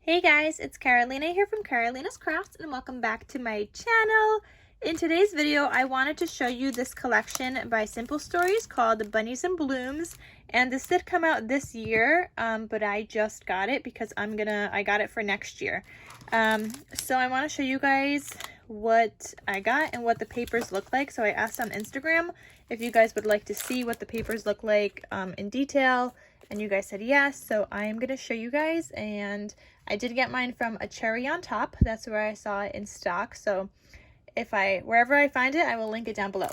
Hey guys, it's Carolina here from KarolinasKrafts and welcome back to my channel. In today's video, I wanted to show you this collection by Simple Stories called Bunnies and Blooms. And this did come out this year, but I just got it because I got it for next year. So I want to show you guys what I got and what the papers look like. So I asked on Instagram if you guys would like to see what the papers look like in detail. And you guys said yes, so I am going to show you guys, and I did get mine from A Cherry on Top. That's where I saw it in stock, so wherever I find it, I will link it down below.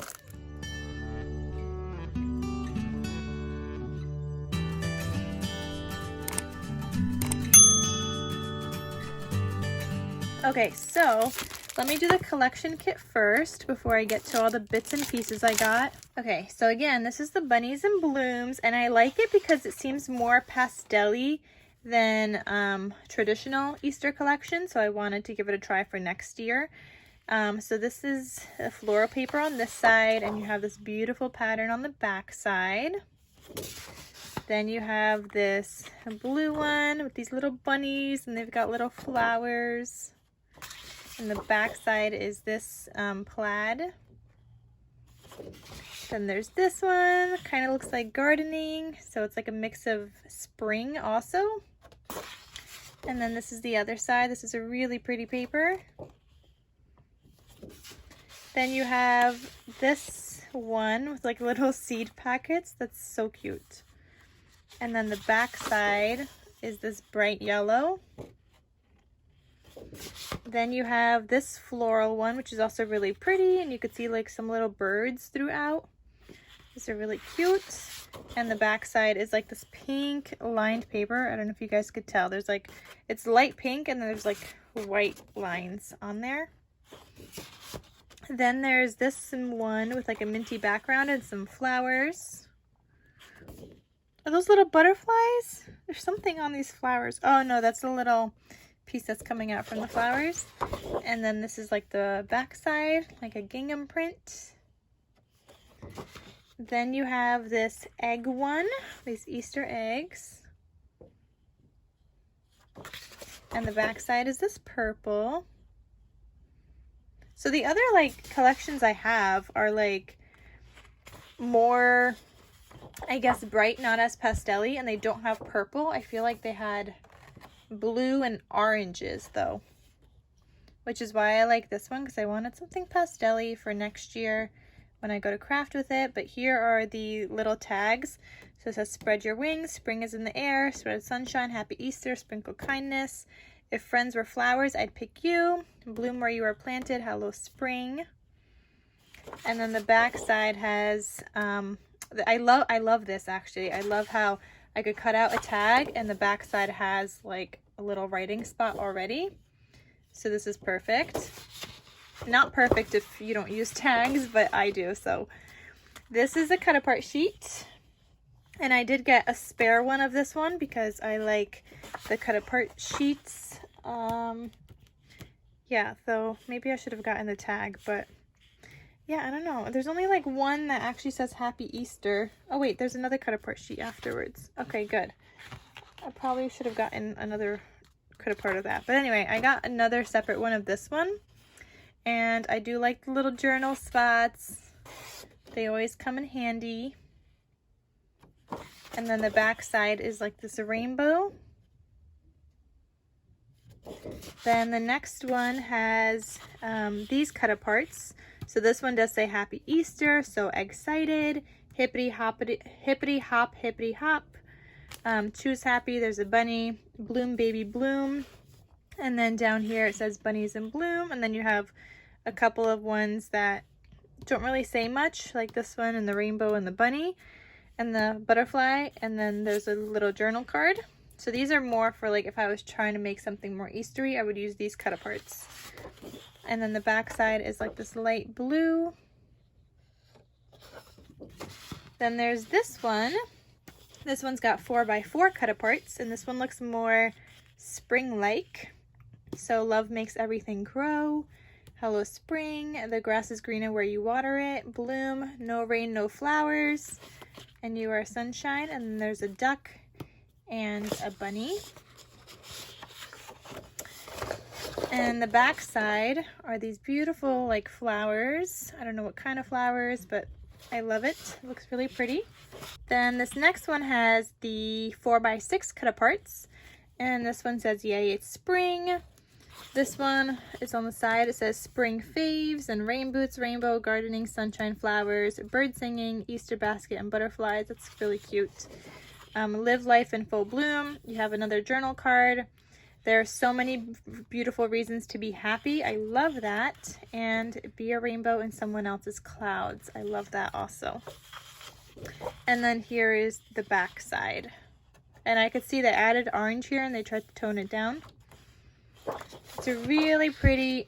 Okay, so let me do the collection kit first before I get to all the bits and pieces I got. Okay, so again, this is the Bunnies and Blooms, and I like it because it seems more pastel-y than traditional Easter collection, so I wanted to give it a try for next year. So this is a floral paper on this side, and you have this beautiful pattern on the back side. Then you have this blue one with these little bunnies, and they've got little flowers. And the back side is this plaid. Then there's this one, kind of looks like gardening, so it's like a mix of spring also. And then this is the other side. This is a really pretty paper. Then you have this one with like little seed packets. That's so cute. And then the back side is this bright yellow. Then you have this floral one, which is also really pretty, and you could see like some little birds throughout. These are really cute. And the back side is like this pink lined paper. I don't know if you guys could tell. There's like, it's light pink and then there's like white lines on there. Then there's this one with like a minty background and some flowers. Are those little butterflies? There's something on these flowers. Oh no, that's a little piece that's coming out from the flowers. And then this is like the back side, like a gingham print. Then you have this egg one, these Easter eggs. And the back side is this purple. So the other like collections I have are like more, I guess, bright, not as pastel-y, and they don't have purple. I feel like they had blue and oranges though, which is why I like this one, because I wanted something pastel-y for next year when I go to craft with it. But here are the little tags. So it says spread your wings, spring is in the air, spread sunshine, happy Easter, sprinkle kindness, if friends were flowers I'd pick you, bloom where you are planted, hello spring. And then the back side has I love this actually. I love how I could cut out a tag and the back side has like a little writing spot already. So this is perfect. Not perfect if you don't use tags, but I do. So this is a cut apart sheet. And I did get a spare one of this one because I like the cut apart sheets. Yeah, so maybe I should have gotten the tag, but yeah, I don't know. There's only like one that actually says Happy Easter. Oh wait, there's another cut apart sheet afterwards. Okay, good. I probably should have gotten another cut apart of that. But anyway, I got another separate one of this one. And I do like the little journal spots. They always come in handy. And then the back side is like this rainbow. Then the next one has these cut aparts. So this one does say Happy Easter, so excited, hippity hop, hippity hop, hippity hop. Choose happy, there's a bunny, bloom baby bloom. And then down here it says Bunnies in Bloom. And then you have a couple of ones that don't really say much, like this one and the rainbow and the bunny and the butterfly. And then there's a little journal card. So these are more for like if I was trying to make something more Eastery, I would use these cut aparts. And then the back side is like this light blue. Then there's this one. This one's got 4x4 cut aparts, and this one looks more spring-like. So love makes everything grow. Hello spring, the grass is greener where you water it. Bloom, no rain, no flowers. And you are sunshine. And then there's a duck and a bunny. And the back side are these beautiful like flowers. I don't know what kind of flowers, but I love it. It looks really pretty. Then this next one has the 4x6 cut aparts. And this one says, yay, it's spring. This one is on the side. It says spring faves and rain boots, rainbow, gardening, sunshine, flowers, bird singing, Easter basket, and butterflies. That's really cute. Live life in full bloom. You have another journal card. There are so many beautiful reasons to be happy. I love that. And be a rainbow in someone else's clouds. I love that also. And then here is the back side. And I could see they added orange here and they tried to tone it down. It's a really pretty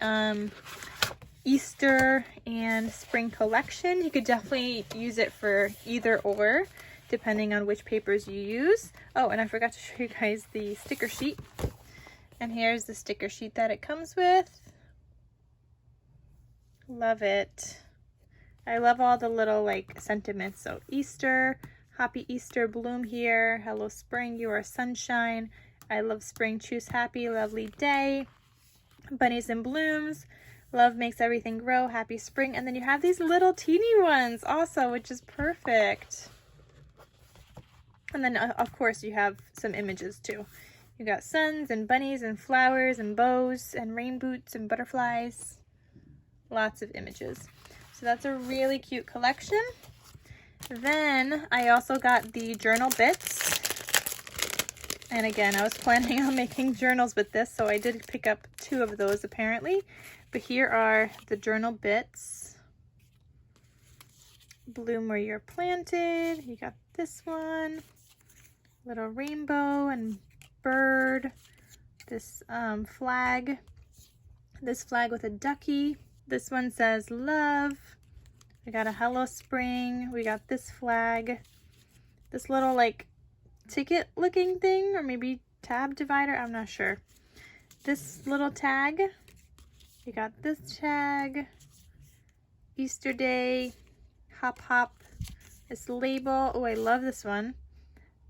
Easter and spring collection. You could definitely use it for either or, depending on which papers you use. Oh, and I forgot to show you guys the sticker sheet. And here's the sticker sheet that it comes with. Love it. I love all the little like sentiments. So Easter, happy Easter, bloom here. Hello spring, you are sunshine. I love spring, choose happy, lovely day. Bunnies and blooms. Love makes everything grow, happy spring. And then you have these little teeny ones also, which is perfect. And then of course you have some images too. You got suns and bunnies and flowers and bows and rain boots and butterflies. Lots of images. So that's a really cute collection. Then I also got the journal bits. And again, I was planning on making journals with this, so I did pick up 2 of those apparently. But here are the journal bits. Bloom where you're planted. You got this one. Little rainbow and bird, this flag, this flag with a ducky. This one says love. We got a hello spring. We got this flag, this little like ticket looking thing, or maybe tab divider, I'm not sure. This little tag. You got this tag, Easter day, hop hop, this label. Oh, I love this one.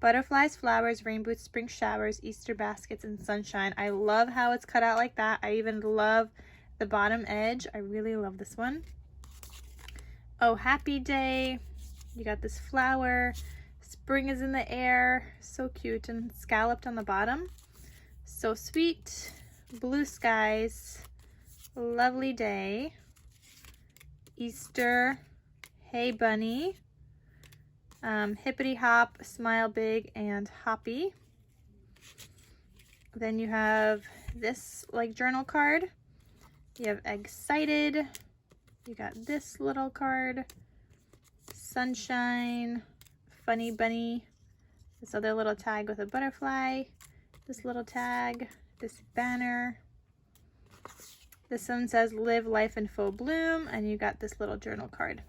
Butterflies, flowers, rain boots, spring showers, Easter baskets, and sunshine. I love how it's cut out like that. I even love the bottom edge. I really love this one. Oh, happy day. You got this flower. Spring is in the air. So cute and scalloped on the bottom. So sweet. Blue skies. Lovely day. Easter. Hey, bunny. Hippity hop, smile big, and hoppy. Then you have this like journal card. You have excited. You got this little card. Sunshine, funny bunny. This other little tag with a butterfly. This little tag, this banner. This one says live life in full bloom, and you got this little journal card.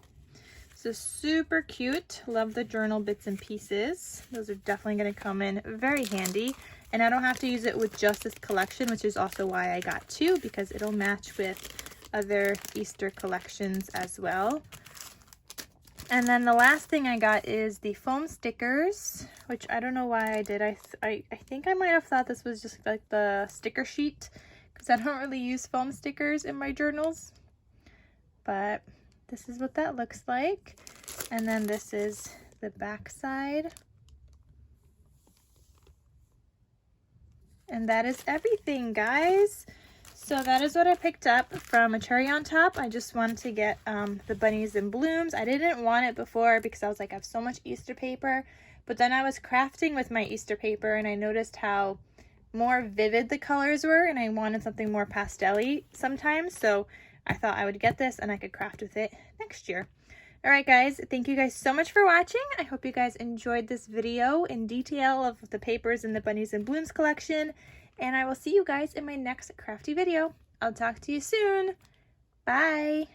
So super cute. Love the journal bits and pieces. Those are definitely going to come in very handy. And I don't have to use it with just this collection, which is also why I got 2, because it'll match with other Easter collections as well. And then the last thing I got is the foam stickers, which I don't know why I did. I think I might have thought this was just like the sticker sheet, because I don't really use foam stickers in my journals. But this is what that looks like. And then this is the back side. And that is everything, guys. So that is what I picked up from A Cherry on Top. I just wanted to get the bunnies and blooms. I didn't want it before because I was like, I have so much Easter paper. But then I was crafting with my Easter paper and I noticed how more vivid the colors were, and I wanted something more pastel-y sometimes. So I thought I would get this and I could craft with it next year. All right, guys, thank you guys so much for watching. I hope you guys enjoyed this video in detail of the papers in the Bunnies and Blooms collection. And I will see you guys in my next crafty video. I'll talk to you soon. Bye.